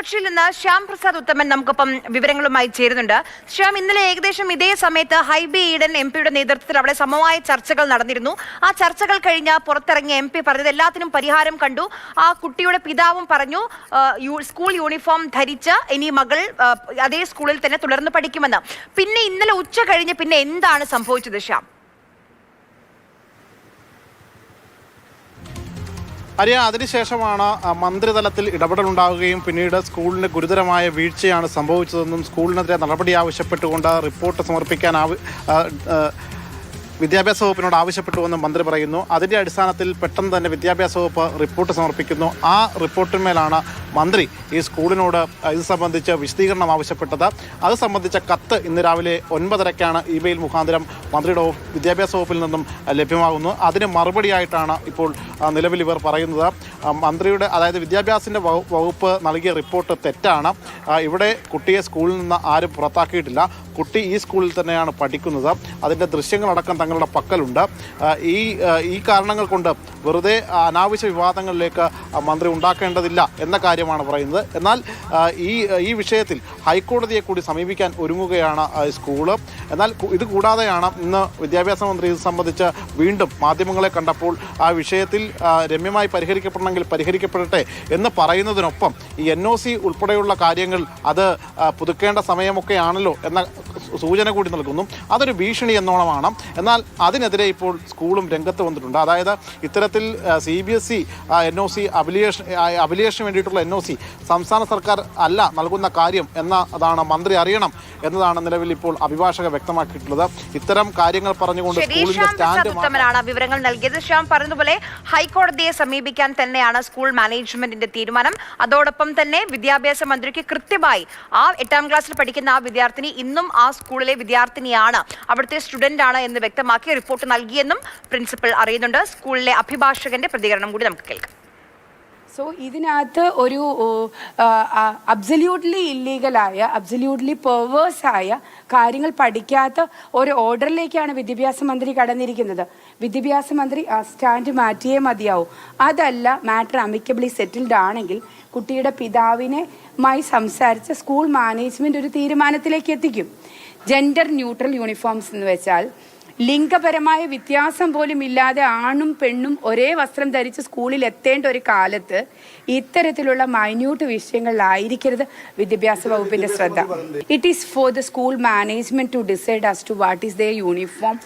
കൊച്ചിയിൽ നിന്ന് ശ്യാം പ്രസാദ് ഉത്തമൻ നമുക്കൊപ്പം വിവരങ്ങളുമായി ചേരുന്നുണ്ട്. ശ്യാം, ഇന്നലെ ഏകദേശം ഇതേ സമയത്ത് ഹൈബി ഈഡൻ എംപിയുടെ നേതൃത്വത്തിൽ അവിടെ സമവായ ചർച്ചകൾ നടന്നിരുന്നു. ആ ചർച്ചകൾ കഴിഞ്ഞ് പുറത്തിറങ്ങിയ എംപി പറഞ്ഞത് എല്ലാത്തിനും പരിഹാരം കണ്ടു. ആ കുട്ടിയുടെ പിതാവും പറഞ്ഞു സ്കൂൾ യൂണിഫോം ധരിച്ച് ഇനി മകൾ അതേ സ്കൂളിൽ തന്നെ തുടർന്ന് പഠിക്കുമെന്ന്. പിന്നെ ഇന്നലെ ഉച്ച കഴിഞ്ഞ് പിന്നെ എന്താണ് സംഭവിച്ചത് ശ്യാം? അറിയ അതിനുശേഷമാണ് മന്ത്രിതലത്തിൽ ഇടപെടലുണ്ടാവുകയും പിന്നീട് സ്കൂളിന് ഗുരുതരമായ വീഴ്ചയാണ് സംഭവിച്ചതെന്നും സ്കൂളിനെതിരെ നടപടി ആവശ്യപ്പെട്ടുകൊണ്ട് റിപ്പോർട്ട് സമർപ്പിക്കാൻ വിദ്യാഭ്യാസ വകുപ്പിനോട് ആവശ്യപ്പെട്ടുവെന്ന് മന്ത്രി പറയുന്നു. അതിൻ്റെ അടിസ്ഥാനത്തിൽ പെട്ടെന്ന് തന്നെ വിദ്യാഭ്യാസ വകുപ്പ് റിപ്പോർട്ട് സമർപ്പിക്കുന്നു. ആ റിപ്പോർട്ടിന്മേലാണ് മന്ത്രി ഈ സ്കൂളിനോട് ഇത് സംബന്ധിച്ച് വിശദീകരണം ആവശ്യപ്പെട്ടത്. അത് സംബന്ധിച്ച കത്ത് ഇന്ന് രാവിലെ 9:30 ഇമെയിൽ മുഖാന്തരം മന്ത്രിയുടെ വിദ്യാഭ്യാസ വകുപ്പിൽ നിന്നും ലഭ്യമാകുന്നു. അതിന് മറുപടിയായിട്ടാണ് ഇപ്പോൾ നിലവിൽ ഇവർ പറയുന്നത്. മന്ത്രിയുടെ അതായത് വിദ്യാഭ്യാസത്തിൻ്റെ വകുപ്പ് നൽകിയ റിപ്പോർട്ട് തെറ്റാണ്. ഇവിടെ കുട്ടിയെ സ്കൂളിൽ നിന്ന് ആരും പുറത്താക്കിയിട്ടില്ല. കുട്ടി ഈ സ്കൂളിൽ തന്നെയാണ് പഠിക്കുന്നത്. അതിൻ്റെ ദൃശ്യങ്ങളടക്കം തങ്ങളുടെ പക്കലുണ്ട്. ഈ കാരണങ്ങൾ കൊണ്ട് വെറുതെ അനാവശ്യ വിവാദങ്ങളിലേക്ക് മന്ത്രി ഉണ്ടാക്കേണ്ടതില്ല എന്ന കാര്യമാണ് പറയുന്നത്. എന്നാൽ ഈ വിഷയത്തിൽ ഹൈക്കോടതിയെ കൂടി സമീപിക്കാൻ ഒരുങ്ങുകയാണ് സ്കൂള്. എന്നാൽ ഇത് കൂടാതെയാണ് ഇന്ന് വിദ്യാഭ്യാസ മന്ത്രി ഇത് സംബന്ധിച്ച് വീണ്ടും മാധ്യമങ്ങളെ കണ്ടപ്പോൾ ആ വിഷയത്തിൽ രമ്യമായി പരിഹരിക്കപ്പെടണമെങ്കിൽ പരിഹരിക്കപ്പെടട്ടെ എന്ന് പറയുന്നതിനൊപ്പം ഈ NOC ഉൾപ്പെടെയുള്ള കാര്യങ്ങൾ അത് പുതുക്കേണ്ട സമയമൊക്കെയാണല്ലോ എന്ന സൂചന കൂടി നൽകുന്നു. അതൊരു ഭീഷണി എന്നോണമാണ്. എന്നാൽ അതിനെതിരെ ഇപ്പോൾ സ്കൂളും രംഗത്ത് വന്നിട്ടുണ്ട്. അതായത് ഇത്തരത്തിൽ CBSE NOC അഫിലിയേഷന് വേണ്ടിയിട്ടുള്ള NOC സംസ്ഥാന സർക്കാർ അല്ല നൽകുന്ന കാര്യം എന്നതാണ് മന്ത്രി അറിയണം എന്നതാണ് നിലവിൽ ഇപ്പോൾ അഭിഭാഷക വ്യക്തമാക്കിയിട്ടുള്ളത്. ഇത്തരം കാര്യങ്ങൾ പറഞ്ഞുകൊണ്ട് സ്കൂളിന്റെ സ്റ്റാൻഡ് വിവരങ്ങൾ നൽകിയത്. ശ്യാം പറഞ്ഞതുപോലെ ഹൈക്കോടതിയെ സമീപിക്കാൻ തന്നെയാണ് സ്കൂൾ മാനേജ്മെന്റിന്റെ തീരുമാനം. അതോടൊപ്പം തന്നെ വിദ്യാഭ്യാസ മന്ത്രിക്ക് കൃത്യമായി ആ 8ാം ക്ലാസ്സിൽ പഠിക്കുന്ന ആ വിദ്യാർത്ഥിനി ഇന്നും ആ സ്കൂളിലെ വിദ്യാർത്ഥിനിയാണ്, അവിടുത്തെ സ്റ്റുഡന്റ് ആണ് എന്ന് വ്യക്തമാക്കി റിപ്പോർട്ട് നൽകിയെന്നും പ്രിൻസിപ്പൽ അറിയുന്നുണ്ട്. സ്കൂളിലെ അഭിഭാഷകന്റെ പ്രതികരണം കൂടി നമുക്ക് കേൾക്കാം. സോ ഇതിനകത്ത് ഒരു അബ്സല്യൂട്ട്ലി ഇല്ലീഗലായ അബ്സല്യൂട്ട്ലി പെർവേഴ്സായ കാര്യങ്ങൾ പഠിക്കാത്ത ഒരു ഓർഡറിലേക്കാണ് വിദ്യാഭ്യാസ മന്ത്രി കടന്നിരിക്കുന്നത്. വിദ്യാഭ്യാസ മന്ത്രി ആ സ്റ്റാൻഡ് മാറ്റിയേ മതിയാവും. അതല്ല മാറ്റർ അമിക്കബിളി സെറ്റിൽഡ് ആണെങ്കിൽ കുട്ടിയുടെ പിതാവിനുമായി സംസാരിച്ച് സ്കൂൾ മാനേജ്മെൻറ്റ് ഒരു തീരുമാനത്തിലേക്ക് എത്തിക്കും. ജെൻഡർ ന്യൂട്രൽ യൂണിഫോംസ് എന്ന് വെച്ചാൽ ലിംഗപരമായ വ്യത്യാസം പോലും ഇല്ലാതെ ആണും പെണ്ണും ഒരേ വസ്ത്രം ധരിച്ച് സ്കൂളിൽ എത്തേണ്ട ഒരു കാലത്ത് ഇത്തരത്തിലുള്ള മൈന്യൂട്ട് വിഷയങ്ങളിലായിരിക്കരുത് വിദ്യാഭ്യാസ വകുപ്പിന്റെ ശ്രദ്ധ. It is for the school management to decide as to what is there uniform.